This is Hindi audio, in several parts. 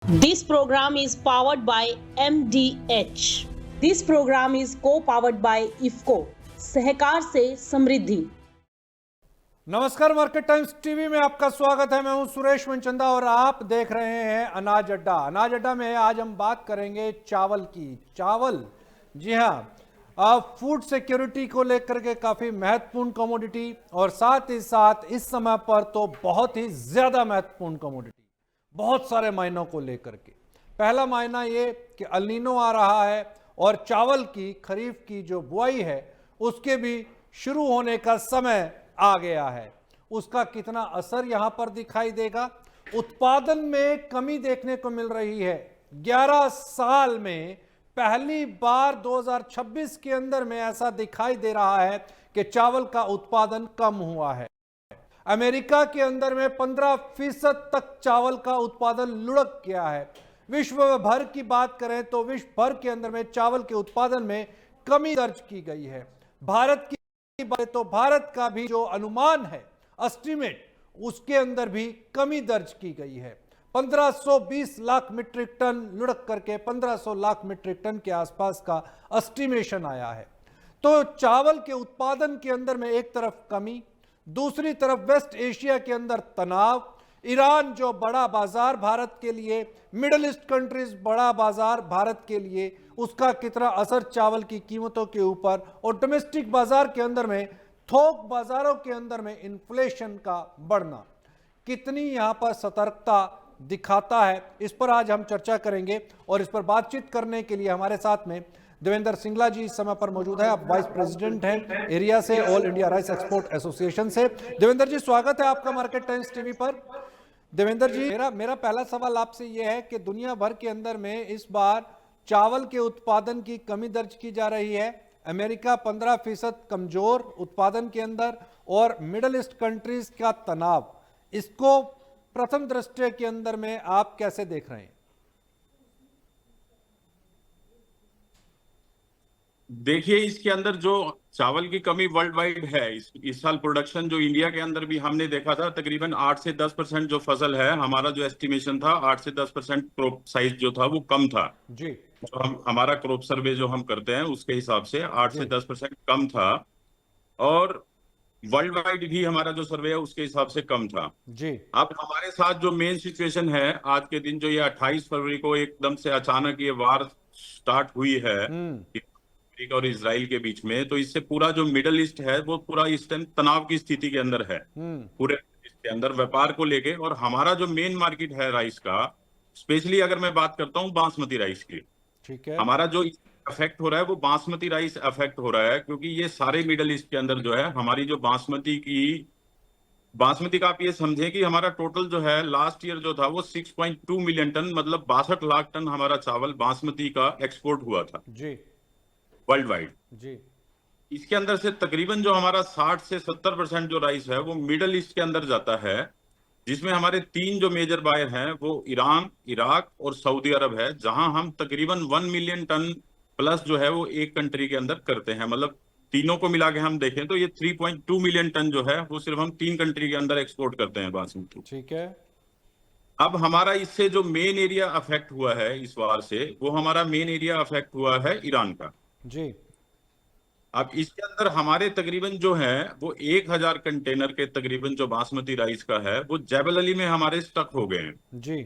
This program is powered by MDH. This program is co-powered by IFCO. सहकार से समृद्धि। नमस्कार, मार्केट टाइम्स टीवी में आपका स्वागत है। मैं हूं सुरेश मनचंदा और आप देख रहे हैं अनाज अड्डा। अनाज अड्डा में आज हम बात करेंगे चावल की। चावल, जी हां, फूड सिक्योरिटी को लेकर के काफी महत्वपूर्ण कमोडिटी और साथ ही साथ इस समय पर तो बहुत ही ज्यादा महत्वपूर्ण कमोडिटी, बहुत सारे मायनों को लेकर के। पहला मायना ये कि अल नीनो आ रहा है और चावल की खरीफ की जो बुआई है उसके भी शुरू होने का समय आ गया है। उसका कितना असर यहां पर दिखाई देगा? उत्पादन में कमी देखने को मिल रही है। 11 साल में पहली बार 2026 के अंदर में ऐसा दिखाई दे रहा है कि चावल का उत्पादन कम हुआ है। अमेरिका के अंदर में 15% तक चावल का उत्पादन लुढ़क गया है। विश्व भर की बात करें तो विश्व भर के अंदर में चावल के उत्पादन में कमी दर्ज की गई है। भारत की बात तो भारत का भी जो अनुमान है, एस्टिमेट, उसके अंदर भी कमी दर्ज की गई है। 1520 लाख मीट्रिक टन लुढ़क करके 1500 लाख मीट्रिक टन के आसपास का एस्टिमेशन आया है। तो चावल के उत्पादन के अंदर में एक तरफ कमी, दूसरी तरफ वेस्ट एशिया के अंदर तनाव, ईरान जो बड़ा बाजार भारत के लिए, मिडिल ईस्ट कंट्रीज बड़ा बाजार भारत के लिए, उसका कितना असर चावल की कीमतों के ऊपर, और डोमेस्टिक बाजार के अंदर में, थोक बाजारों के अंदर में इन्फ्लेशन का बढ़ना कितनी यहां पर सतर्कता दिखाता है, इस पर आज हम चर्चा करेंगे। और इस पर बातचीत करने के लिए हमारे साथ में देवेंद्र सिंगला जी इस समय पर मौजूद है। आप वाइस प्रेसिडेंट हैं एरिया से, all India rice export association से। देवेंद्र जी, स्वागत है आपका मार्केट टाइम्स टीवी पर। देवेंद्र जी, मेरा पहला सवाल आपसे यह है कि दुनिया भर के अंदर में इस बार चावल के उत्पादन की कमी दर्ज की जा रही है। अमेरिका 15% कमजोर उत्पादन के अंदर और मिडिल ईस्ट कंट्रीज का तनाव, इसको प्रथम दृष्टया के अंदर में आप कैसे देख रहे हैं? देखिए, इसके अंदर जो चावल की कमी वर्ल्ड वाइड है, इस साल प्रोडक्शन जो इंडिया के अंदर भी हमने देखा था, तकरीबन 8 से 10% जो फसल है, हमारा जो एस्टिमेशन था 8 से 10% क्रॉप साइज जो था वो कम था जी। तो हमारा क्रॉप सर्वे जो हम करते हैं उसके हिसाब से 8 से 10% कम था, और वर्ल्ड वाइड भी हमारा जो सर्वे है उसके हिसाब से कम था जी। अब हमारे साथ जो मेन सिचुएशन है आज के दिन, जो ये 28 फरवरी को एकदम से अचानक ये वार स्टार्ट हुई है अमेरिका और इजराइल के बीच में, तो इससे पूरा जो मिडल ईस्ट है वो पूरा इस टाइम तनाव की स्थिति के अंदर है पूरे इसके अंदर व्यापार को लेके। और हमारा जो मेन मार्केट है राइस का, स्पेशली अगर मैं बात करता हूँ बासमती राइस की, ठीक है, हमारा जो अफेक्ट हो रहा है वो बासमती राइस अफेक्ट हो रहा है, क्योंकि ये सारे मिडल ईस्ट के अंदर जो है हमारी जो बासमती का आप ये समझें कि हमारा टोटल जो है लास्ट ईयर जो था वो 6.2 मिलियन टन, मतलब 62 लाख टन हमारा चावल बासमती का एक्सपोर्ट हुआ था जी, वर्ल्ड वाइड जी। इसके अंदर से तकरीबन जो हमारा 60 से 70% जो राइस है वो मिडल ईस्ट के अंदर जाता है, जिसमें हमारे 3 जो मेजर बायर हैं वो ईरान, इराक और सऊदी अरब है, जहां हम तकरीबन 1 मिलियन टन प्लस जो है वो एक कंट्री के अंदर करते हैं। मतलब तीनों को मिला के हम देखें तो ये 3.2 मिलियन टन जो है वो सिर्फ हम 3 कंट्री के अंदर एक्सपोर्ट करते हैं बासमती, ठीक है। अब हमारा इससे जो मेन एरिया अफेक्ट हुआ है इस वार से, वो हमारा मेन एरिया अफेक्ट हुआ है ईरान का जी। अब इसके अंदर हमारे तकरीबन जो है वो 1000 कंटेनर के तकरीबन जो बासमती राइस का है वो जैबल अली में हमारे स्टक हो गए हैं जी।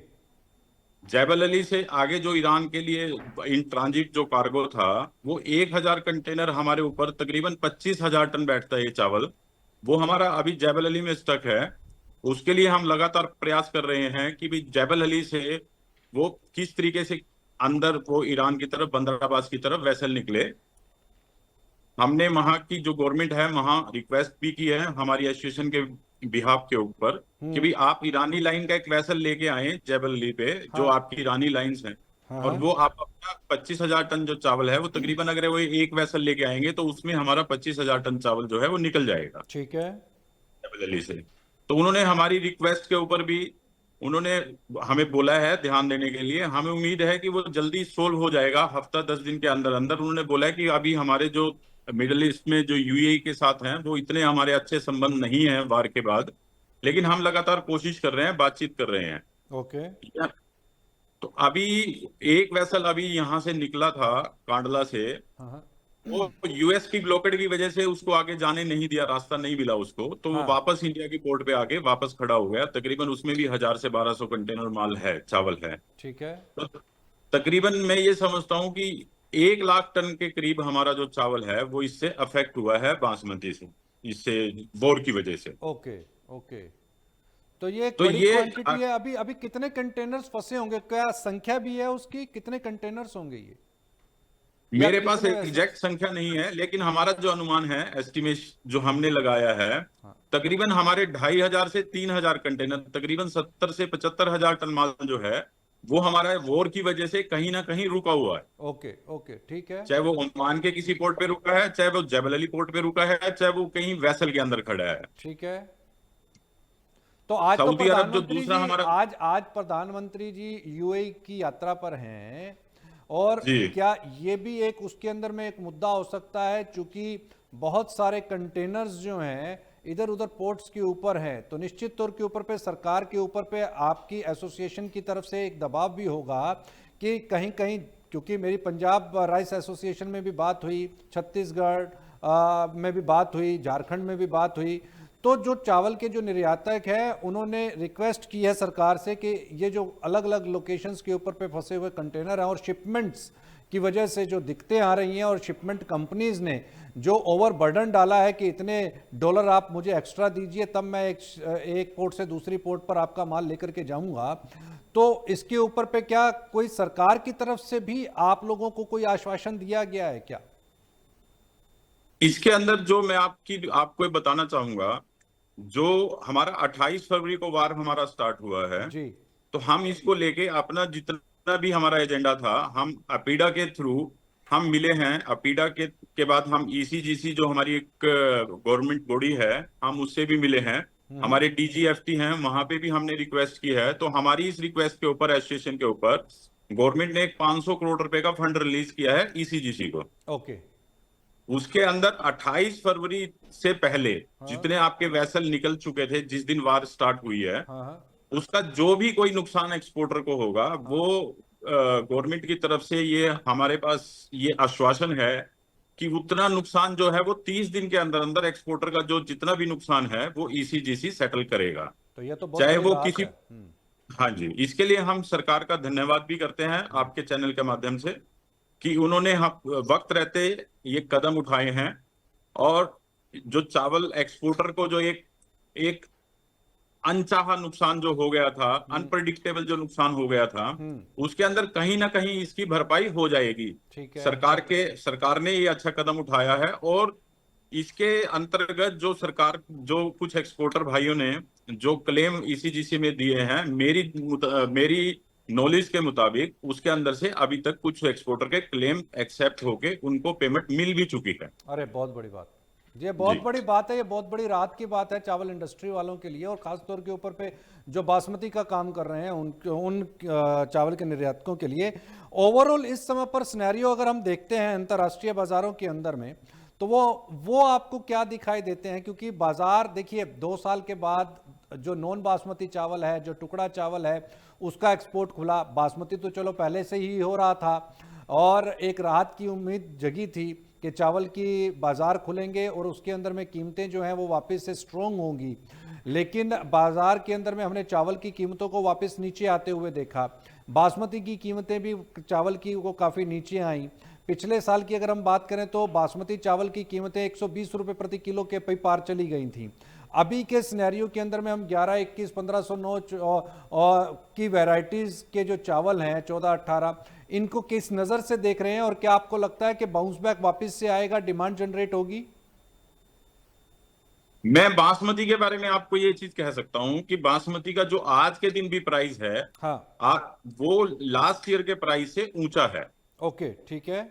जैबल अली से आगे जो ईरान के लिए इन ट्रांजिट जो कार्गो था वो 1000 कंटेनर हमारे ऊपर तकरीबन 25,000 टन बैठता है ये चावल, वो हमारा अभी जैबल अली में स्टक है। उसके लिए हम लगातार प्रयास कर रहे हैं कि भाई जैबल अली से वो किस तरीके से अंदर वो ईरान की तरफ, बंदर अब्बास की तरफ वैसल निकले। हमने वहां की जो गवर्नमेंट है वहां रिक्वेस्ट भी की है हमारी एसोसिएशन के बिहाफ के ऊपर कि भाई आप ईरानी लाइन का एक वैसल लेके आए जैबल अली पे, जो आपकी ईरानी लाइंस हैं, और वो आप अपना 25,000 टन जो चावल है वो तकरीबन अगर वो एक वैसल लेके आएंगे तो उसमें हमारा 25,000 टन चावल जो है वो निकल जाएगा, ठीक है, जैबल अली से। तो उन्होंने हमारी रिक्वेस्ट के ऊपर भी उन्होंने हमें बोला है ध्यान देने के लिए। हमें उम्मीद है कि वो जल्दी सोल्व हो जाएगा, हफ्ता 10 दिन के अंदर अंदर। उन्होंने बोला है कि अभी हमारे जो मिडिल ईस्ट में जो यूएई के साथ हैं वो इतने हमारे अच्छे संबंध नहीं है वार के बाद, लेकिन हम लगातार कोशिश कर रहे हैं, बातचीत कर रहे हैं। ओके। तो अभी एक वेसल अभी यहाँ से निकला था कांडला से, हाँ वो यूएस की ब्लॉकेड की वजह से उसको आगे जाने नहीं दिया, रास्ता नहीं मिला उसको, तो वो हाँ। वापस इंडिया की पोर्ट पे आके वापस खड़ा हो गया। तकरीबन उसमें भी 1000 से 1200 कंटेनर माल है, चावल है। ठीक है। तो तकरीबन मैं ये समझता हूँ कि 1 लाख टन के करीब हमारा जो चावल है वो इससे अफेक्ट हुआ है, बासमती से, इससे वॉर की वजह से। Okay okay. तो ये एक तो बड़ी ये क्वांटिटी है। अभी अभी कितने कंटेनर्स फंसे होंगे, क्या संख्या भी है उसकी, कितने कंटेनर्स होंगे ये, या मेरे पास कितने वैसे? एग्जैक्ट संख्या नहीं है, लेकिन हमारा जो अनुमान है, एस्टिमेशन जो हमने लगाया है, हाँ। तकरीबन हमारे 2500 से 3000 कंटेनर, तकरीबन 70 से 75,000 टन माल जो है वो हमारा वॉर की वजह से कहीं ना कहीं रुका हुआ है। ओके ओके ठीक है। चाहे वो ओमान के किसी पोर्ट पे रुका है, चाहे वो जबल अली पोर्ट पे रुका है, चाहे वो कहीं वेसल के अंदर खड़ा है। ठीक है। तो आज तो सऊदी अरब जो प्रधानमंत्री दूसरा जी, हमारा, आज प्रधानमंत्री जी यूएई की यात्रा पर हैं, और जी क्या ये भी एक उसके अंदर में एक मुद्दा हो सकता है, चूंकि बहुत सारे कंटेनर्स जो हैं इधर उधर पोर्ट्स के ऊपर हैं, तो निश्चित तौर के ऊपर पे सरकार के ऊपर पे आपकी एसोसिएशन की तरफ से एक दबाव भी होगा कि कहीं कहीं, क्योंकि मेरी पंजाब राइस एसोसिएशन में भी बात हुई, छत्तीसगढ़ में भी बात हुई, झारखंड में भी बात हुई, तो जो चावल के जो निर्यातक है उन्होंने रिक्वेस्ट की है सरकार से कि ये जो अलग अलग लोकेशंस के ऊपर पे फंसे हुए कंटेनर हैं और शिपमेंट्स की वजह से जो दिक्कतें आ रही हैं, और शिपमेंट कंपनीज ने जो ओवरबर्डन डाला है कि इतने डॉलर आप मुझे एक्स्ट्रा दीजिए तब मैं एक पोर्ट से दूसरी पोर्ट पर आपका माल लेकर के जाऊंगा, तो इसके ऊपर पे क्या कोई सरकार की तरफ से भी आप लोगों को कोई आश्वासन दिया गया है क्या? इसके अंदर जो मैं आपको बताना चाहूंगा, जो हमारा 28 फरवरी को वार हमारा स्टार्ट हुआ है, जी। तो हम इसको लेके अपना जितना भी हमारा एजेंडा था, हम अपीडा के थ्रू हम मिले हैं। अपीडा के बाद हम ईसीजीसी जो हमारी एक गवर्नमेंट बॉडी है, हम उससे भी मिले हैं। हमारे डीजीएफटी हैं, वहां पे भी हमने रिक्वेस्ट की है। तो हमारी इस रिक्वेस्ट के ऊपर, एसोसिएशन के ऊपर, गवर्नमेंट ने एक 500 करोड़ रुपए का फंड रिलीज किया है ईसीजीसी को। ओके। उसके अंदर 28 फरवरी से पहले जितने आपके वेसल निकल चुके थे जिस दिन वार स्टार्ट हुई है, उसका जो भी कोई नुकसान एक्सपोर्टर को होगा, वो गवर्नमेंट की तरफ से ये हमारे पास ये आश्वासन है कि उतना नुकसान जो है वो 30 दिन के अंदर अंदर एक्सपोर्टर का जो जितना भी नुकसान है वो ईसीजीसी सेटल करेगा। तो ये तो बहुत चाहे बड़ी वो बात किसी, है। हाँ जी, इसके लिए हम सरकार का धन्यवाद भी करते हैं आपके चैनल के माध्यम से कि उन्होंने वक्त रहते ये कदम उठाए हैं, और जो चावल एक्सपोर्टर को जो एक अनचाहा नुकसान जो हो गया था, अनप्रडिक्टेबल जो नुकसान हो गया था, उसके अंदर कहीं ना कहीं इसकी भरपाई हो जाएगी। ठीक है। सरकार ने ये अच्छा कदम उठाया है, और इसके अंतर्गत जो कुछ एक्सपोर्टर भाइयों ने जो क्लेम ईसीजीसी में दिए हैं, मेरी नॉलेज के मुताबिक उसके अंदर से अभी तक कुछ एक्सपोर्टर के क्लेम एक्सेप्ट होके उनको पेमेंट मिल भी चुकी है। अरे बहुत बड़ी बात, ये बहुत बड़ी बात है, ये बहुत बड़ी राहत की बात है चावल इंडस्ट्री वालों के लिए, और खास तौर के ऊपर पे जो बासमती का काम कर रहे हैं उन चावल के निर्यातकों के लिए। ओवरऑल इस समय पर सिनेरियो अगर हम देखते हैं अंतर्राष्ट्रीय बाजारों के अंदर में, तो वो आपको क्या दिखाई देते हैं? क्योंकि बाजार देखिए 2 साल के बाद जो नॉन बासमती चावल है, जो टुकड़ा चावल है, उसका एक्सपोर्ट खुला। बासमती तो चलो पहले से ही हो रहा था, और एक राहत की उम्मीद जगी थी कि चावल की बाजार खुलेंगे और उसके अंदर में कीमतें जो हैं वो वापस से स्ट्रोंग होंगी। लेकिन बाजार के अंदर में हमने चावल की कीमतों को वापस नीचे आते हुए देखा। बासमती की कीमतें भी चावल की वो काफ़ी नीचे आई। पिछले साल की अगर हम बात करें तो बासमती चावल की कीमतें 120 रुपये प्रति किलो के पार चली गई थी। अभी के सिनेरियो के अंदर में हम 11, 21, 1509 की वैरायटीज़ के जो चावल हैं 14, 18, इनको किस नज़र से देख रहे हैं, और क्या आपको लगता है कि बाउंस बैक वापस से आएगा, डिमांड जनरेट होगी? मैं बासमती के बारे में आपको ये चीज कह सकता हूं कि बासमती का जो आज के दिन भी प्राइस है, हाँ, वो लास्ट ईयर के प्राइस से ऊंचा है। ओके ठीक है।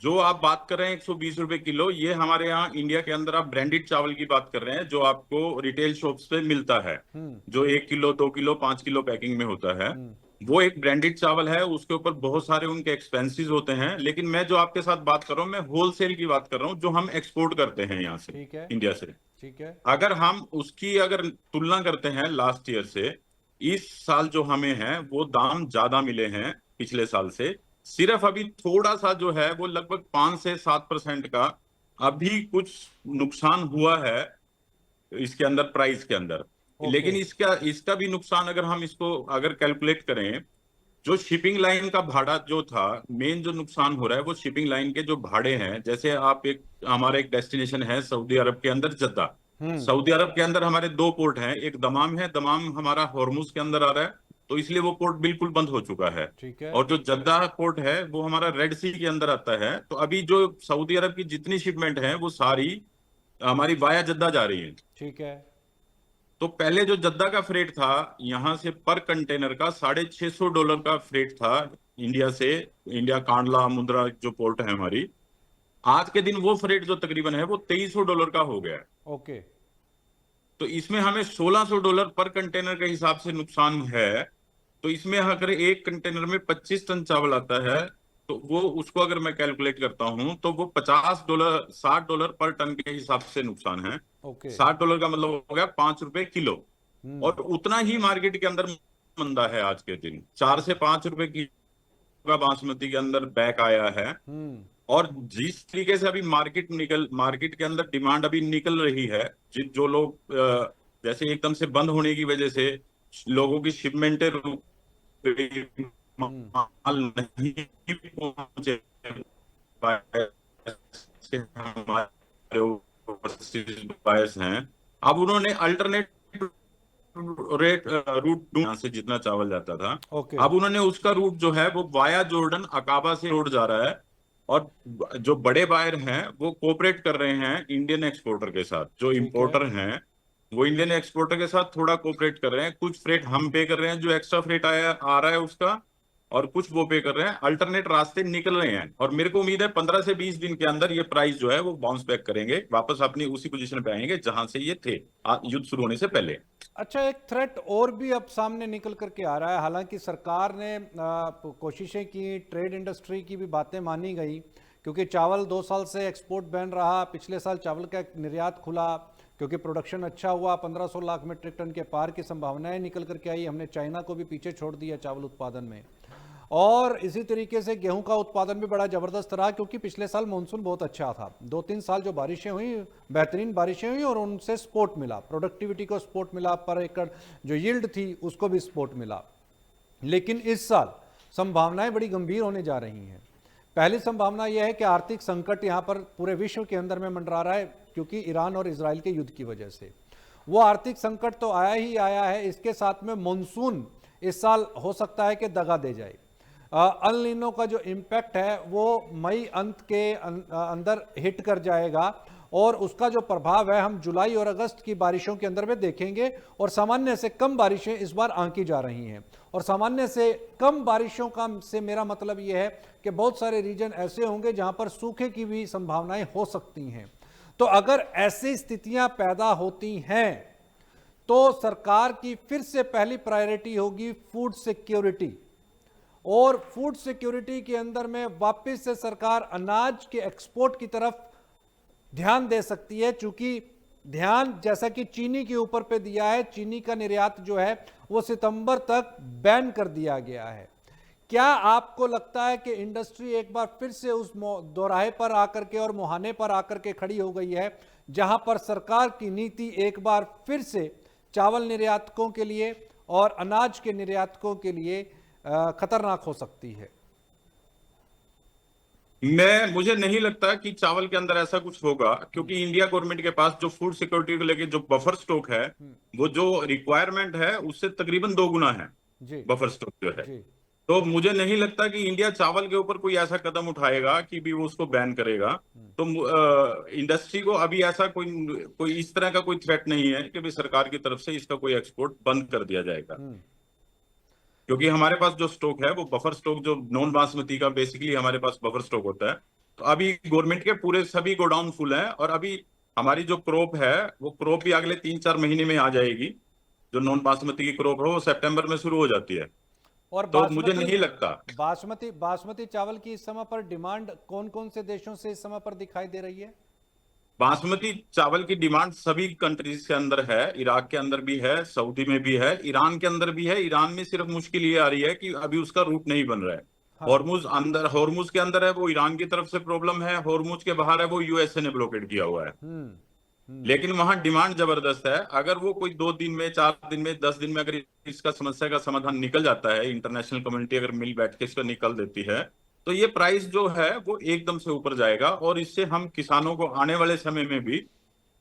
जो आप बात कर रहे हैं 120 रुपए किलो, ये हमारे यहाँ इंडिया के अंदर आप ब्रांडेड चावल की बात कर रहे हैं, जो आपको रिटेल शॉप्स पे मिलता है, जो 1 किलो 2 किलो 5 किलो पैकिंग में होता है, वो एक ब्रांडेड चावल है। उसके ऊपर बहुत सारे उनके एक्सपेंसेस होते हैं। लेकिन मैं जो आपके साथ बात कर रहा हूँ, मैं होलसेल की बात कर रहा हूँ, जो हम एक्सपोर्ट करते हैं यहाँ से, इंडिया से। ठीक है। अगर हम उसकी तुलना करते हैं लास्ट ईयर से, इस साल जो हमें है वो दाम ज्यादा मिले हैं पिछले साल से। सिर्फ अभी थोड़ा सा जो है वो लगभग 5 से 7% का अभी कुछ नुकसान हुआ है इसके अंदर, प्राइस के अंदर। लेकिन इसका इसका भी नुकसान अगर हम इसको अगर कैलकुलेट करें, जो शिपिंग लाइन का भाड़ा जो था, मेन जो नुकसान हो रहा है वो शिपिंग लाइन के जो भाड़े हैं। जैसे आप हमारा एक डेस्टिनेशन है सऊदी अरब के अंदर जद्दा। सऊदी अरब के अंदर हमारे 2 पोर्ट हैं, एक दमाम है, दमाम हमारा हॉर्मुज के अंदर आ रहा है, तो इसलिए वो पोर्ट बिल्कुल बंद हो चुका है। ठीक है। और जो जद्दा पोर्ट है वो हमारा रेड सी के अंदर आता है। तो अभी जो सऊदी अरब की जितनी शिपमेंट है वो सारी हमारी वाया जद्दा जा रही है। ठीक है। तो पहले जो जद्दा का फ्रेट था यहां से पर कंटेनर का $650 का फ्रेट था इंडिया से, इंडिया कांडला मुंद्रा जो पोर्ट है हमारी, आज के दिन वो फ्रेट जो तकरीबन है वो $2300 का हो गया है। ओके। तो इसमें हमें $1600 पर कंटेनर के हिसाब से नुकसान है। तो इसमें अगर एक कंटेनर में 25 टन चावल आता है तो वो उसको अगर मैं कैलकुलेट करता हूं तो वो $60 पर टन के हिसाब से नुकसान है। ओके। $60 का मतलब हो गया ₹5 किलो। और उतना ही मार्केट के अंदर मंदा है आज के दिन, 4 से 5 रुपए की का बासमती के अंदर बैक आया है। और जिस तरीके से अभी मार्केट के अंदर डिमांड अभी निकल रही है, जो लोग जैसे एकदम से बंद होने की वजह से लोगों की शिपमेंटें रुक गई, माल नहीं पहुंचे, हमारे ओवरसीज बायर्स हैं, अब उन्होंने अल्टरनेट रूट यहाँ से जितना चावल जाता था, अब उन्होंने उसका रूट जो है वो वाया जॉर्डन अकाबा से रोड जा रहा है। और जो बड़े बायर हैं वो कोऑपरेट कर रहे हैं इंडियन एक्सपोर्टर के साथ, जो इंपोर्टर हैं वो इंडियन एक्सपोर्टर के साथ थोड़ा कोऑपरेट कर रहे हैं। कुछ फ्रेट हम पे कर रहे हैं जो एक्स्ट्रा फ्रेट आ रहा है उसका, और कुछ वो पे कर रहे हैं, अल्टरनेट रास्ते निकल रहे हैं। और मेरे को उम्मीद है 15 से 20 दिन के अंदर ये प्राइस जो है वो बाउंस बैक करेंगे, वापस अपनी उसी पोजीशन पे आएंगे जहां से ये थे युद्ध शुरू होने से पहले। अच्छा, एक थ्रेट और भी अब सामने निकल करके आ रहा है। हालांकि सरकार ने कोशिशें की, ट्रेड इंडस्ट्री की भी बातें मानी गई, क्योंकि चावल 2 साल से एक्सपोर्ट बैन रहा। पिछले साल चावल का निर्यात खुला क्योंकि प्रोडक्शन अच्छा हुआ, 1500 लाख मीट्रिक टन के पार की संभावनाएं निकल करके आई। हमने चाइना को भी पीछे छोड़ दिया चावल उत्पादन में। और इसी तरीके से गेहूं का उत्पादन भी बड़ा जबरदस्त रहा, क्योंकि पिछले साल मानसून बहुत अच्छा था। 2-3 साल जो बारिशें हुई, बेहतरीन बारिशें हुई, और उनसे सपोर्ट मिला, प्रोडक्टिविटी को सपोर्ट मिला, पर एकड़ जो यील्ड थी उसको भी सपोर्ट मिला। लेकिन इस साल संभावनाएं बड़ी गंभीर होने जा रही हैं। पहली संभावना यह है कि आर्थिक संकट यहां पर पूरे विश्व के अंदर में मंडरा रहा है, क्योंकि ईरान और इजराइल के युद्ध की वजह से। वो आर्थिक संकट तो आया ही आया है, इसके साथ में मानसून इस साल हो सकता है कि दगा दे जाए। अल नीनो का जो इम्पैक्ट है वो मई अंत के अंदर हिट कर जाएगा, और उसका जो प्रभाव है हम जुलाई और अगस्त की बारिशों के अंदर में देखेंगे। और सामान्य से कम बारिशें इस बार आंकी जा रही हैं। और सामान्य से कम बारिशों का से मेरा मतलब यह है कि बहुत सारे रीजन ऐसे होंगे जहां पर सूखे की भी संभावनाएं हो सकती हैं। तो अगर ऐसी स्थितियां पैदा होती हैं तो सरकार की फिर से पहली प्रायोरिटी होगी फूड सिक्योरिटी। और फूड सिक्योरिटी के अंदर में वापस से सरकार अनाज के एक्सपोर्ट की तरफ ध्यान दे सकती है, चूंकि ध्यान जैसा कि चीनी के ऊपर पे दिया है, चीनी का निर्यात जो है वो सितंबर तक बैन कर दिया गया है। क्या आपको लगता है कि इंडस्ट्री एक बार फिर से उस दोराहे पर आकर के और मुहाने पर आकर के खड़ी हो गई है, जहां पर सरकार की नीति एक बार फिर से चावल निर्यातकों के लिए और अनाज के निर्यातकों के लिए खतरनाक हो सकती है? मुझे नहीं लगता कि चावल के अंदर ऐसा कुछ होगा, क्योंकि इंडिया गवर्नमेंट के पास जो फूड सिक्योरिटी को लेके जो बफर स्टॉक है वो जो रिक्वायरमेंट है उससे तकरीबन 2 गुना है बफर स्टॉक जो है। तो मुझे नहीं लगता कि इंडिया चावल के ऊपर कोई ऐसा कदम उठाएगा कि भी वो उसको बैन करेगा। तो इंडस्ट्री को अभी ऐसा कोई इस तरह का कोई थ्रेट नहीं है कि भी सरकार की तरफ से इसका कोई एक्सपोर्ट बंद कर दिया जाएगा, क्योंकि हमारे पास जो स्टॉक है वो बफर स्टॉक जो नॉन बासमती का बेसिकली हमारे पास बफर स्टॉक होता है। तो अभी गवर्नमेंट के पूरे सभी गोडाउन फुल हैं, और अभी हमारी जो क्रॉप है वो क्रॉप भी अगले 3-4 महीने में आ जाएगी। जो नॉन बासमती की क्रॉप है वो सितंबर में शुरू हो जाती है। और तो मुझे नहीं लगता बासमती चावल की इस समय पर डिमांड कौन कौन से देशों से इस समय पर दिखाई दे रही है? बासमती चावल की डिमांड सभी कंट्रीज के अंदर है, इराक के अंदर भी है, सऊदी में भी है, ईरान के अंदर भी है। ईरान में सिर्फ मुश्किल ये आ रही है कि अभी उसका रूट नहीं बन रहा है। हाँ। हॉर्मुज के अंदर है, वो ईरान की तरफ से प्रॉब्लम है। हॉर्मुज के बाहर है, वो यूएसए ने ब्लॉकेट किया हुआ है। लेकिन वहां डिमांड जबरदस्त है। अगर वो कोई 2 दिन में, 4 दिन में, 10 दिन में अगर इसका समस्या का समाधान निकल जाता है, इंटरनेशनल कम्युनिटी अगर मिल बैठ के इसको निकल देती है, तो ये प्राइस जो है वो एकदम से ऊपर जाएगा। और इससे हम किसानों को आने वाले समय में भी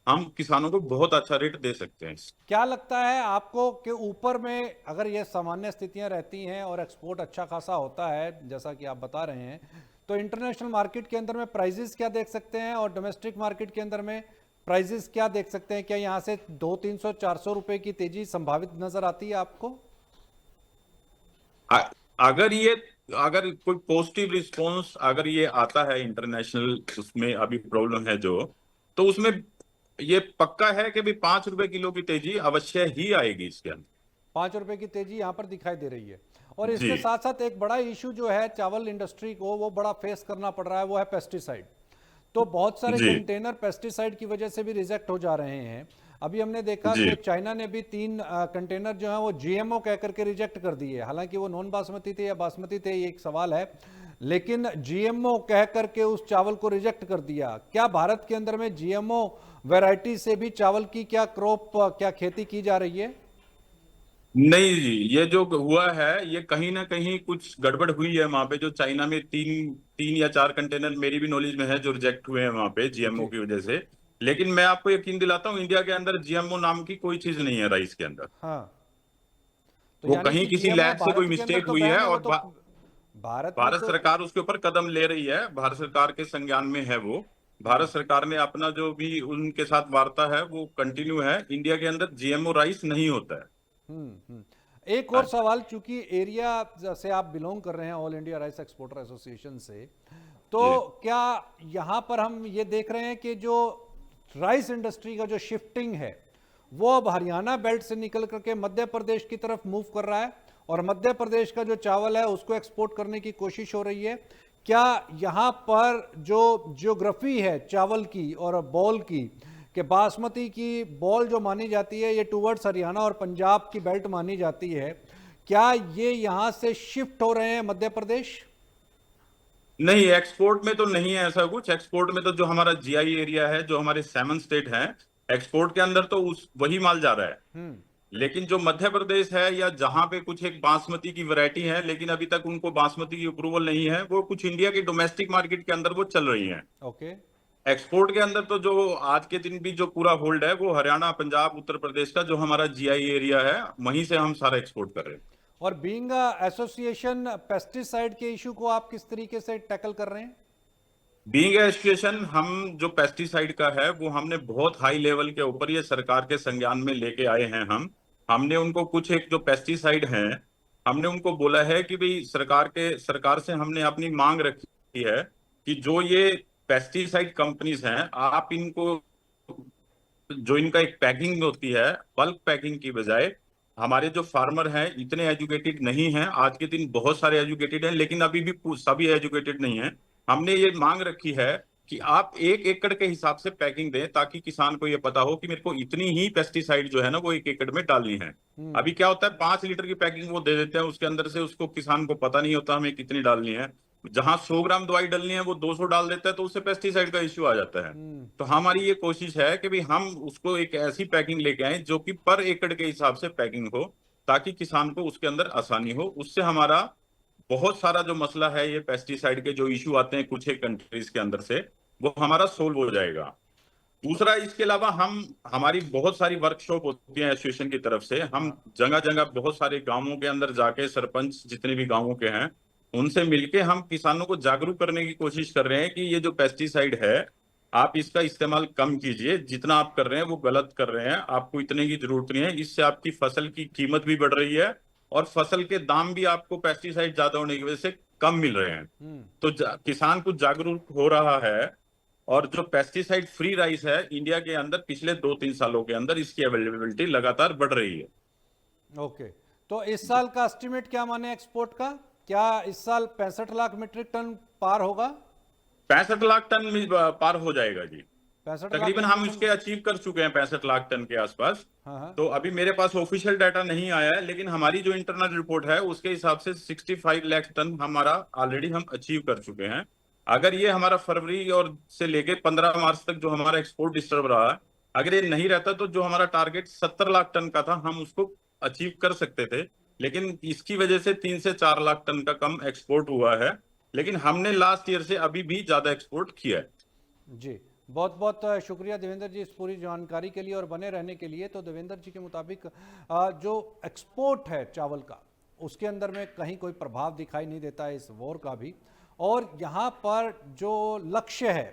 हम किसानों को बहुत अच्छा रेट दे सकते हैं। क्या लगता है आपको कि ऊपर में अगर ये सामान्य स्थितियां रहती हैं और एक्सपोर्ट अच्छा खासा होता है जैसा कि आप बता रहे हैं, तो इंटरनेशनल मार्केट के अंदर में प्राइजेस क्या देख सकते हैं और डोमेस्टिक मार्केट के अंदर में प्राइजेस क्या देख सकते हैं? क्या यहां से 200-300-400 रुपए की तेजी संभावित नजर आती है आपको? अगर कोई पॉजिटिव रिस्पॉन्स अगर ये आता है इंटरनेशनल, उसमें अभी प्रॉब्लम है जो, तो उसमें ये पक्का है कि भी 5 रुपए किलो की तेजी अवश्य ही आएगी इसके अंदर। 5 रुपए की तेजी यहां पर दिखाई दे रही है। और जी इसके साथ साथ एक बड़ा इशू जो है चावल इंडस्ट्री को वो बड़ा फेस करना पड़ रहा है, वो है पेस्टिसाइड। तो बहुत सारे जी कंटेनर पेस्टिसाइड की वजह से भी रिजेक्ट हो जा रहे हैं। अभी हमने देखा जी कि चाइना ने भी 3 कंटेनर जो है वो जीएमओ कह करके रिजेक्ट कर दिए। हालांकि वो नॉन बासमती थे या बासमती थे, ये एक सवाल है, लेकिन जीएमओ कह करके उस चावल को रिजेक्ट कर दिया। क्या भारत के अंदर में जीएमओ वैरायटी से भी चावल की क्या खेती की जा रही है? नहीं जी, ये जो हुआ है ये कहीं ना कहीं कुछ गड़बड़ हुई है वहां पे। जो चाइना में तीन तीन या 4 कंटेनर मेरी भी नॉलेज में है जो रिजेक्ट हुए हैं वहां पे जीएमओ जी। की वजह से। लेकिन मैं आपको यकीन दिलाता हूँ, इंडिया के अंदर जीएमओ नाम की कोई चीज नहीं है राइस के अंदर। हाँ, तो वो यानी कहीं कि किसी जीएमओ लैब से कोई भारत के अंदर मिस्टेक तो हुई है। बैन है, वो और तो भारत में भारत तो। सरकार उसके ऊपर कदम ले रही है, भारत सरकार के संज्ञान में है वो। भारत सरकार ने अपना जो भी उनके साथ वार्ता है वो कंटिन्यू है। इंडिया के अंदर जीएमओ राइस नहीं होता है। एक और सवाल, चूंकि एरिया से आप बिलोंग कर रहे हैं all India rice exporter association से, तो जी क्या यहां पर हम ये देख रहे हैं कि जो राइस इंडस्ट्री का जो शिफ्टिंग है वो अब हरियाणा बेल्ट से निकल करके मध्य प्रदेश की तरफ मूव कर रहा है और मध्य प्रदेश का जो चावल है उसको एक्सपोर्ट करने की कोशिश हो रही है? क्या यहां पर जो ज्योग्राफी है चावल की और बॉल की, कि बासमती की बॉल जो मानी जाती है ये टुवर्ड्स हरियाणा और पंजाब की बेल्ट मानी जाती है, क्या ये यहां से शिफ्ट हो रहे हैं मध्य प्रदेश? नहीं, एक्सपोर्ट में तो नहीं है ऐसा कुछ। एक्सपोर्ट में तो जो हमारा जीआई एरिया है, जो हमारे 7 स्टेट हैं, एक्सपोर्ट के अंदर तो उस वही माल जा रहा है। लेकिन जो मध्य प्रदेश है या जहां पे कुछ एक बासमती की वैरायटी है लेकिन अभी तक उनको बासमती की अप्रूवल नहीं है, वो कुछ इंडिया के डोमेस्टिक मार्केट के अंदर वो चल रही हैं। ओके। एक्सपोर्ट के अंदर तो जो आज के दिन भी जो पूरा होल्ड है वो हरियाणा, पंजाब, उत्तर प्रदेश का जो हमारा जीआई एरिया है वहीं से हम सारा एक्सपोर्ट कर रहे हैं। और बीइंग एसोसिएशन, पेस्टिसाइड के इशू को आप किस तरीके से टैकल कर रहे हैं? बीइंग एजुकेशन, हम जो पेस्टिसाइड का है वो हमने बहुत हाई लेवल के ऊपर ये सरकार के संज्ञान में लेके आए हैं। हमने उनको कुछ एक जो पेस्टिसाइड हैं, हमने उनको बोला है कि भाई सरकार से हमने अपनी मांग रखी है कि जो ये पेस्टिसाइड कंपनीज हैं, आप इनको, जो इनका एक पैकिंग होती है, बल्क पैकिंग की बजाय, हमारे जो फार्मर हैं इतने एजुकेटेड नहीं हैं। आज के दिन बहुत सारे एजुकेटेड हैं लेकिन अभी भी सभी एजुकेटेड नहीं हैं। हमने ये मांग रखी है कि आप 1 एकड़ के हिसाब से पैकिंग दें ताकि किसान को ये पता हो कि मेरे को इतनी ही पेस्टिसाइड जो है ना वो 1 एकड़ में डालनी है। अभी क्या होता है, 5 लीटर की पैकिंग वो दे देते हैं, उसके अंदर से उसको किसान को पता नहीं होता हमें कितनी डालनी है। जहां 100 ग्राम दवाई डालनी है वो 200 डाल देता है, तो उससे पेस्टिसाइड का इश्यू आ जाता है। तो हमारी ये कोशिश है कि भाई हम उसको एक ऐसी पैकिंग लेके आए जो कि पर एकड़ के हिसाब से पैकिंग हो, ताकि किसान को उसके अंदर आसानी हो। उससे हमारा बहुत सारा जो मसला है, ये पेस्टिसाइड के जो इश्यू आते हैं कुछ एक कंट्रीज के अंदर से, वो हमारा सोल्व हो जाएगा। दूसरा, इसके अलावा हमारी बहुत सारी वर्कशॉप होती है एसोसिएशन की तरफ से। हम जगह जगह बहुत सारे गांवों के अंदर जाके, सरपंच जितने भी गांवों के हैं उनसे मिलके हम किसानों को जागरूक करने की कोशिश कर रहे हैं कि ये जो पेस्टिसाइड है आप इसका इस्तेमाल कम कीजिए। जितना आप कर रहे हैं वो गलत कर रहे हैं, आपको इतने की जरूरत नहीं है। इससे आपकी फसल की कीमत भी बढ़ रही है और फसल के दाम भी आपको पेस्टिसाइड ज्यादा होने की वजह से कम मिल रहे हैं। तो किसान कुछ जागरूक हो रहा है। और जो पेस्टिसाइड फ्री राइस है इंडिया के अंदर पिछले 2-3 सालों के अंदर इसकी अवेलेबिलिटी लगातार बढ़ रही है। ओके, तो इस साल का एस्टिमेट क्या माने एक्सपोर्ट का? क्या इस साल 65 लाख मीट्रिक टन पार होगा? 65 लाख टन पार हो जाएगा जी। 65 तकरीबन हम इसके अचीव कर चुके हैं 65 लाख टन के आसपास। हाँ। तो अभी मेरे पास ऑफिशियल डाटा नहीं आया है, लेकिन हमारी जो इंटरनल रिपोर्ट है उसके हिसाब से 65 लाख टन हमारा ऑलरेडी हम अचीव कर चुके हैं। अगर ये हमारा फरवरी और से लेके 15 मार्च तक जो हमारा एक्सपोर्ट डिस्टर्ब रहा है, अगर ये नहीं रहता तो जो हमारा टारगेट 70 लाख टन का था हम उसको अचीव कर सकते थे। लेकिन इसकी वजह से 3 से 4 लाख टन का कम एक्सपोर्ट हुआ है, लेकिन हमने लास्ट ईयर से अभी भी ज्यादा एक्सपोर्ट किया है। जी, बहुत बहुत शुक्रिया देवेंद्र जी इस पूरी जानकारी के लिए और बने रहने के लिए। तो देवेंद्र जी के मुताबिक जो एक्सपोर्ट है चावल का, उसके अंदर में कहीं कोई प्रभाव दिखाई नहीं देता है इस वॉर का भी। और यहाँ पर जो लक्ष्य है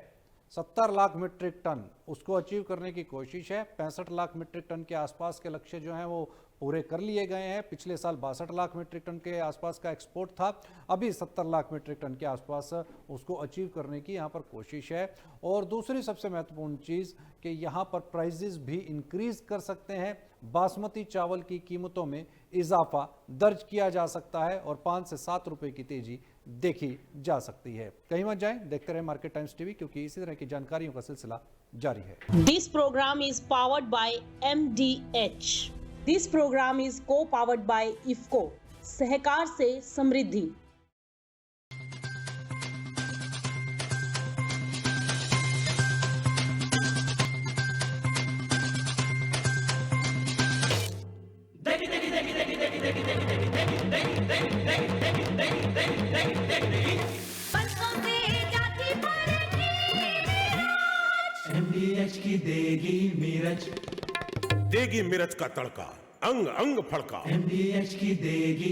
70 लाख मीट्रिक टन, उसको अचीव करने की कोशिश है। 65 लाख मीट्रिक टन के आसपास के लक्ष्य जो हैं वो पूरे कर लिए गए हैं। पिछले साल 62 लाख मीट्रिक टन के आसपास का एक्सपोर्ट था, अभी 70 लाख मीट्रिक टन के आसपास उसको अचीव करने की यहाँ पर कोशिश है। और दूसरी सबसे महत्वपूर्ण चीज़ कि यहाँ पर प्राइजेस भी इंक्रीज कर सकते हैं, बासमती चावल की कीमतों में इजाफा दर्ज किया जा सकता है और 5 से 7 रुपए की तेजी देखी जा सकती है। कहीं मत जाएं, देखते रहे मार्केट टाइम्स टीवी, क्योंकि इसी तरह की जानकारियों का सिलसिला जारी है। This programme is powered by MDH। This programme is co powered by IFFCO, सहकार से समृद्धि। MDH की देगी मिर्च, देगी मिर्च का तड़का, अंग अंग फड़का। MDH की देगी